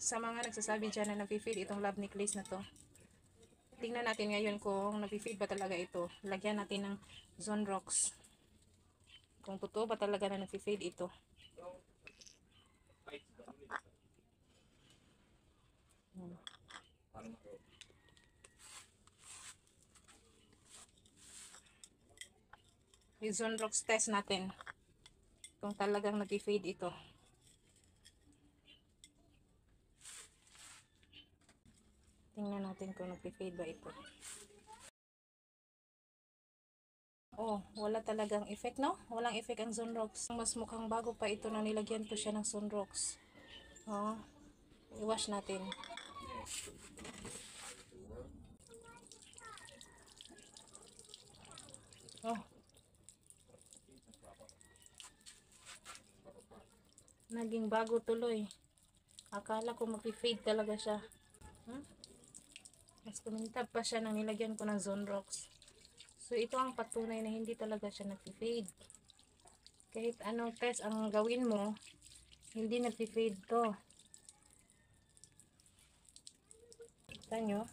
sa mga nagsasabi dyan na nag-fade itong love necklace na to. Tingnan natin ngayon kung nag-fade ba talaga ito. Lagyan natin ng Zonrox. Kung totoo ba talaga na nag-fade ito. Yung Zonrox test natin. Kung talagang nag-fade ito. Tingnan natin kung nag-fade ba ito. Oh, wala talagang effect, no? Walang effect ang Zonrox. Mas mukhang bago pa ito na nilagyan ko siya ng Zonrox. Oh, i-wash natin. Oh. Naging bago tuloy. Akala ko mag-fade talaga siya. Mas kumintab pa siya nang nilagyan ko ng Zonrox. So, ito ang patunay na hindi talaga siya nag-fade. Kahit anong test ang gawin mo, hindi nag-fade to. Kita nyo?